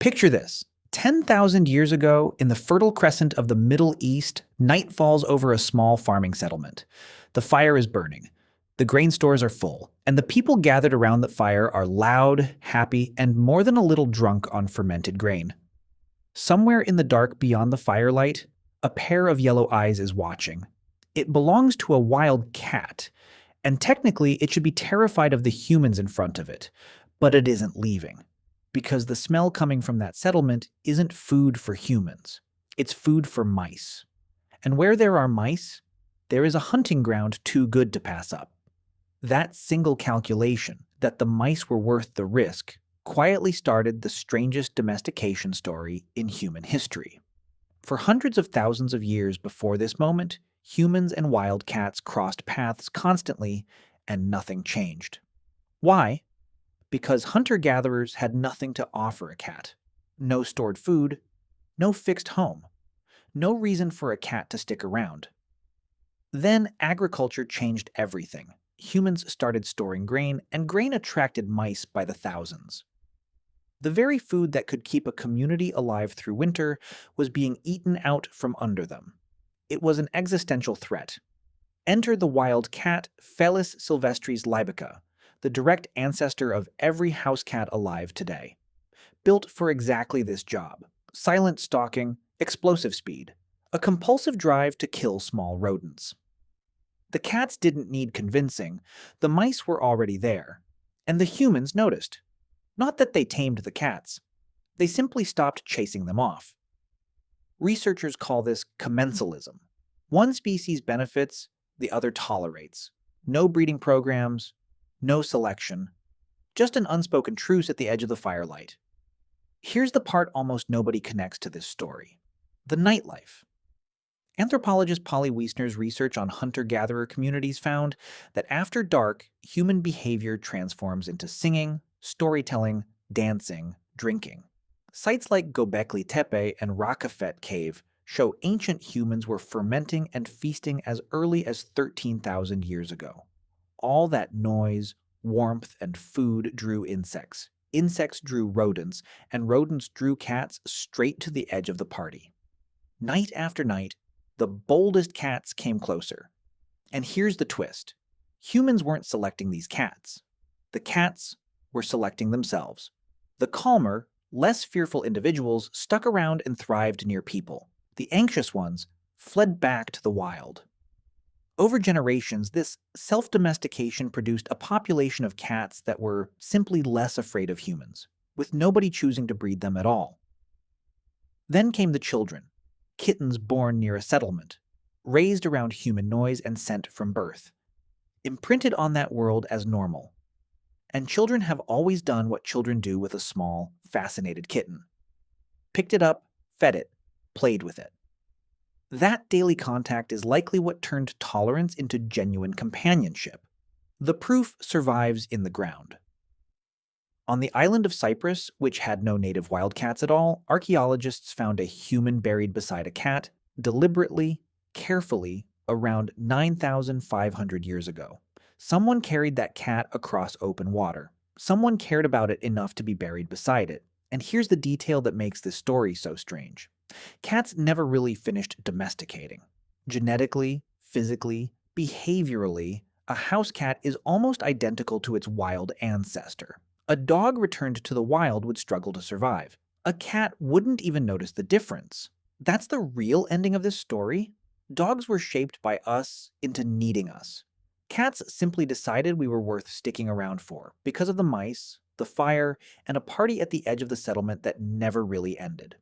Picture this. 10,000 years ago, in the Fertile Crescent of the Middle East, night falls over a small farming settlement. The fire is burning. The grain stores are full, and the people gathered around the fire are loud, happy, and more than a little drunk on fermented grain. Somewhere in the dark beyond the firelight, a pair of yellow eyes is watching. It belongs to a wild cat, and technically it should be terrified of the humans in front of it, but it isn't leaving. Because the smell coming from that settlement isn't food for humans. It's food for mice. And where there are mice, there is a hunting ground too good to pass up. That single calculation, that the mice were worth the risk, quietly started the strangest domestication story in human history. For hundreds of thousands of years before this moment, humans and wild cats crossed paths constantly, and nothing changed. Why? Because hunter-gatherers had nothing to offer a cat. No stored food, no fixed home, no reason for a cat to stick around. Then agriculture changed everything. Humans started storing grain, and grain attracted mice by the thousands. The very food that could keep a community alive through winter was being eaten out from under them. It was an existential threat. Enter the wild cat, Felis sylvestris libica, the direct ancestor of every housecat alive today. Built for exactly this job: silent stalking, explosive speed, a compulsive drive to kill small rodents. The cats didn't need convincing, the mice were already there, and the humans noticed. Not that they tamed the cats, they simply stopped chasing them off. Researchers call this commensalism. One species benefits, the other tolerates. No breeding programs, no selection, just an unspoken truce at the edge of the firelight. Here's the part almost nobody connects to this story: the nightlife. Anthropologist Polly Wiesner's research on hunter-gatherer communities found that after dark, human behavior transforms into singing, storytelling, dancing, drinking. Sites like Göbekli Tepe and Rakafet Cave show ancient humans were fermenting and feasting as early as 13,000 years ago. All that noise, warmth, and food drew insects. Insects drew rodents, and rodents drew cats straight to the edge of the party. Night after night, the boldest cats came closer. And here's the twist: humans weren't selecting these cats. The cats were selecting themselves. The calmer, less fearful individuals stuck around and thrived near people. The anxious ones fled back to the wild. Over generations, this self-domestication produced a population of cats that were simply less afraid of humans, with nobody choosing to breed them at all. Then came the children, kittens born near a settlement, raised around human noise and scent from birth, imprinted on that world as normal. And children have always done what children do with a small, fascinated kitten. Picked it up, fed it, played with it. That daily contact is likely what turned tolerance into genuine companionship. The proof survives in the ground. On the island of Cyprus, which had no native wildcats at all, archaeologists found a human buried beside a cat, deliberately, carefully, around 9,500 years ago. Someone carried that cat across open water. Someone cared about it enough to be buried beside it. And here's the detail that makes this story so strange. Cats never really finished domesticating. Genetically, physically, behaviorally, a house cat is almost identical to its wild ancestor. A dog returned to the wild would struggle to survive. A cat wouldn't even notice the difference. That's the real ending of this story. Dogs were shaped by us into needing us. Cats simply decided we were worth sticking around for because of the mice, the fire, and a party at the edge of the settlement that never really ended.